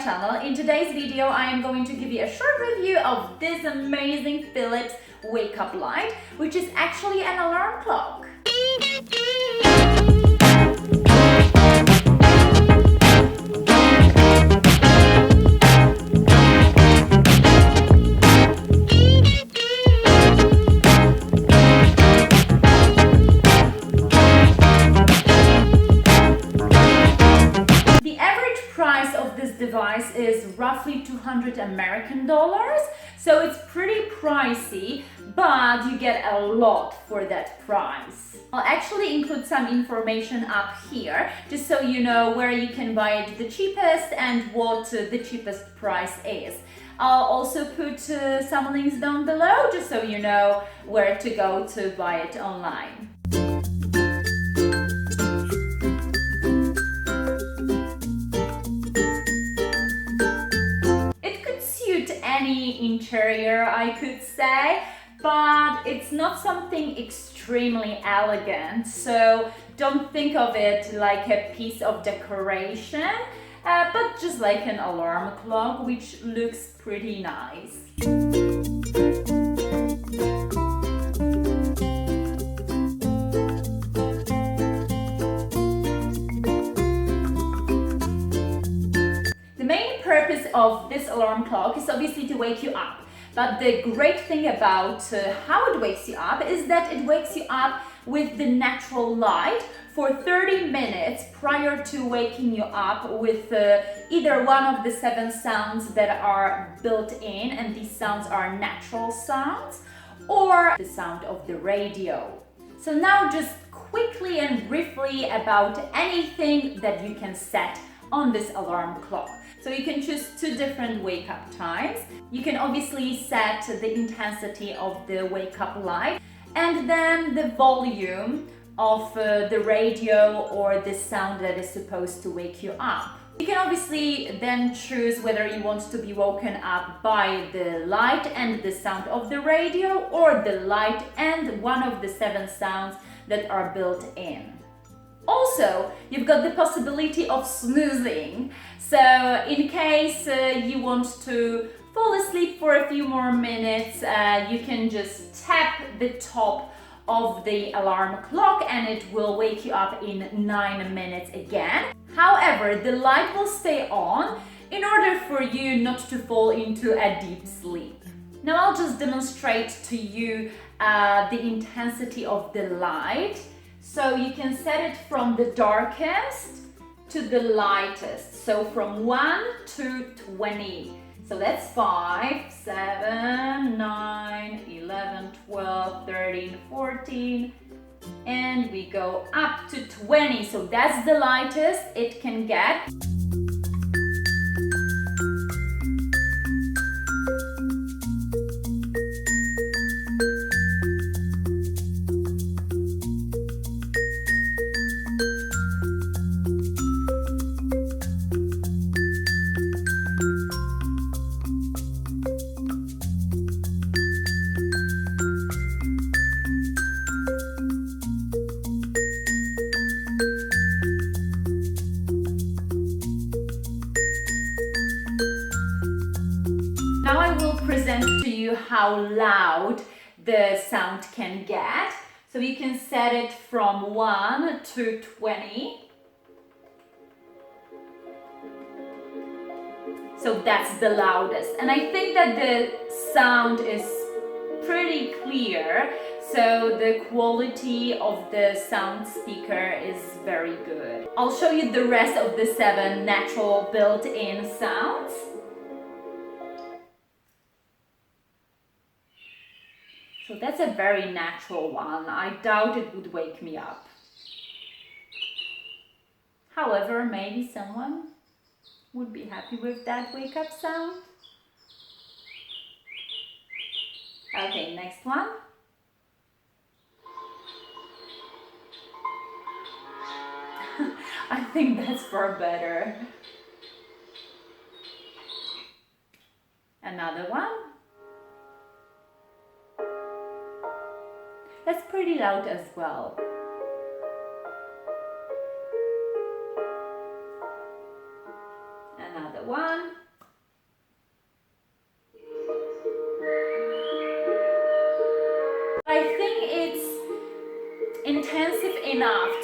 channel. In today's video I am going to give you a short review of this amazing Philips wake up light, which is actually an alarm clock. Device is roughly $200 American, so it's pretty pricey, but you get a lot for that price. I'll actually include some information up here just so you know where you can buy it the cheapest and what the cheapest price is. I'll also put some links down below just so you know where to go to buy it online. Any interior, I could say, but it's not something extremely elegant, so don't think of it like a piece of decoration, but just like an alarm clock, which looks pretty nice. Purpose of this alarm clock is obviously to wake you up, but the great thing about how it wakes you up is that it wakes you up with the natural light for 30 minutes prior to waking you up with either one of the 7 sounds that are built in, and these sounds are natural sounds, or the sound of the radio. So now just quickly and briefly about anything that you can set on this alarm clock. So you can choose 2 different wake up times. You can obviously set the intensity of the wake up light and then the volume of the radio or the sound that is supposed to wake you up. You can obviously then choose whether you want to be woken up by the light and the sound of the radio, or the light and one of the 7 sounds that are built in. Also, you've got the possibility of snoozing, so in case you want to fall asleep for a few more minutes, you can just tap the top of the alarm clock and it will wake you up in 9 minutes again. However, the light will stay on in order for you not to fall into a deep sleep. Now I'll just demonstrate to you the intensity of the light. So you can set it from the darkest to the lightest. So from 1 to 20. So that's 5, 7, 9, 11, 12, 13, 14. And we go up to 20. So that's the lightest it can get. Now I will present to you how loud the sound can get. So you can set it from 1 to 20. So that's the loudest. And I think that the sound is pretty clear. So the quality of the sound speaker is very good. I'll show you the rest of the 7 natural built-in sounds. So that's a very natural one. I doubt it would wake me up. However, maybe someone would be happy with that wake up sound. Okay, next one. I think that's far better. Another one. That's pretty loud as well. Another one.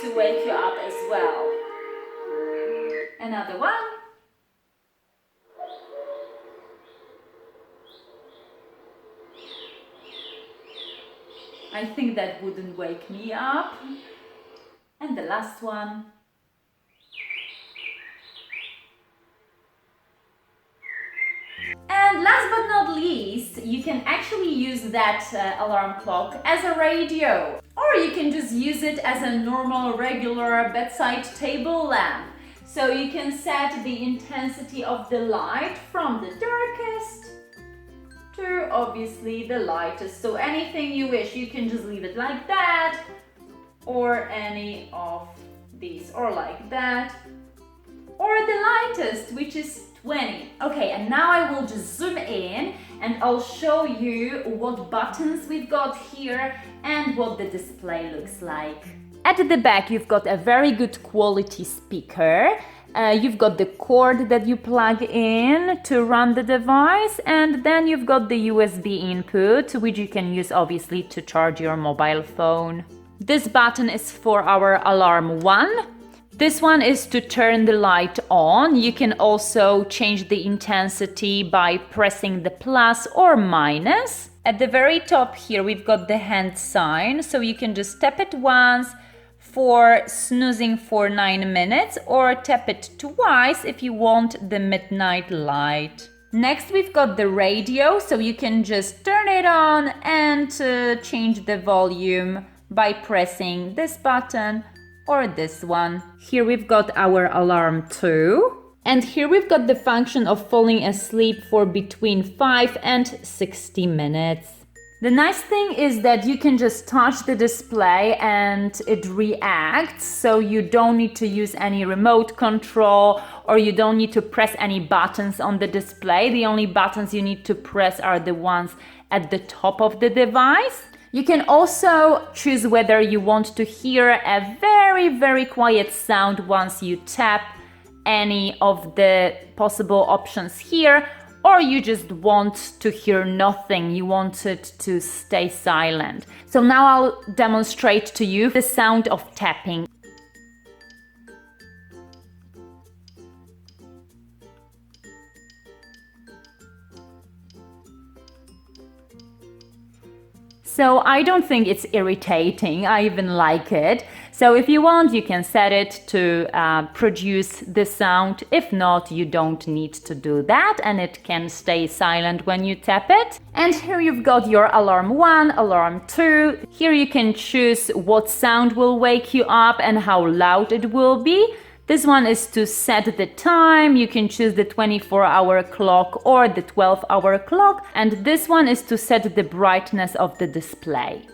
to wake you up as well. Another one. I think that wouldn't wake me up. And the last one. And last but not least, you can actually use that alarm clock as a radio. Or you can just use it as a normal, regular bedside table lamp. So you can set the intensity of the light from the darkest to obviously the lightest. So anything you wish, you can just leave it like that, or any of these, or like that, or the lightest, which is 20. Okay, and now I will just zoom in and I'll show you what buttons we've got here and what the display looks like. At the back, you've got a very good quality speaker. You've got the cord that you plug in to run the device, and then you've got the USB input, which you can use obviously to charge your mobile phone. This button is for our alarm 1. This one is to turn the light on. You can also change the intensity by pressing the plus or minus. At the very top here, we've got the hand sign, so you can just tap it once for snoozing for 9 minutes, or tap it twice if you want the midnight light. Next, we've got the radio, so you can just turn it on and change the volume by pressing this button or this one. Here we've got our alarm 2. And here we've got the function of falling asleep for between 5 and 60 minutes. The nice thing is that you can just touch the display and it reacts, so you don't need to use any remote control, or you don't need to press any buttons on the display. The only buttons you need to press are the ones at the top of the device. You can also choose whether you want to hear a very quiet sound once you tap any of the possible options here, or you just want to hear nothing, you want it to stay silent. So now I'll demonstrate to you the sound of tapping. So I don't think it's irritating, I even like it. So if you want, you can set it to produce the sound. If not, you don't need to do that, and it can stay silent when you tap it. And here you've got your alarm 1, alarm 2. Here you can choose what sound will wake you up and how loud it will be. This one is to set the time. You can choose the 24-hour clock or the 12-hour clock. And this one is to set the brightness of the display.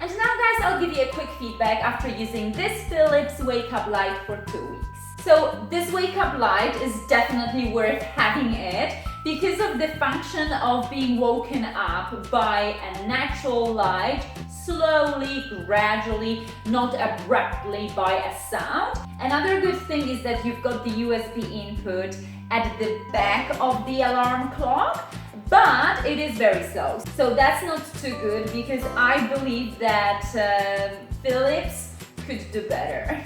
And now guys, I'll give you a quick feedback after using this Philips wake up light for 2 weeks. So this wake up light is definitely worth having it because of the function of being woken up by a natural light, slowly, gradually, not abruptly by a sound. Another good thing is that you've got the USB input at the back of the alarm clock, but it is very slow. So that's not too good because I believe that Philips could do better.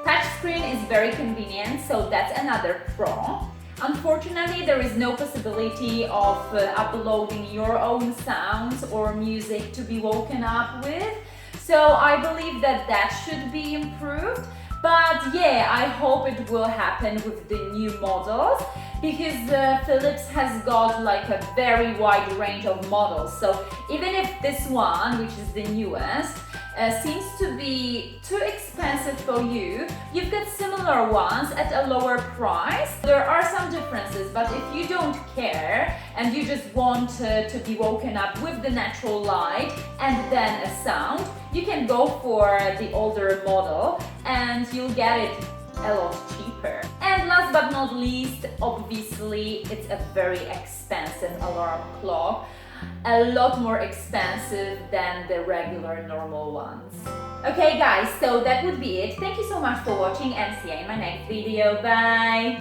Touchscreen is very convenient, so that's another pro. Unfortunately, there is no possibility of uploading your own sounds or music to be woken up with. So I believe that that should be improved. But yeah, I hope it will happen with the new models because Philips has got like a very wide range of models. So even if this one, which is the newest, seems to be too expensive for you, you've got similar ones at a lower price. There are some differences, but if you don't care and you just want to be woken up with the natural light and then a sound, you can go for the older model and you'll get it a lot cheaper. And last but not least, obviously, it's a very expensive alarm clock. A lot more expensive than the regular normal ones. Okay guys, so that would be it. Thank you so much for watching and see you in my next video. Bye!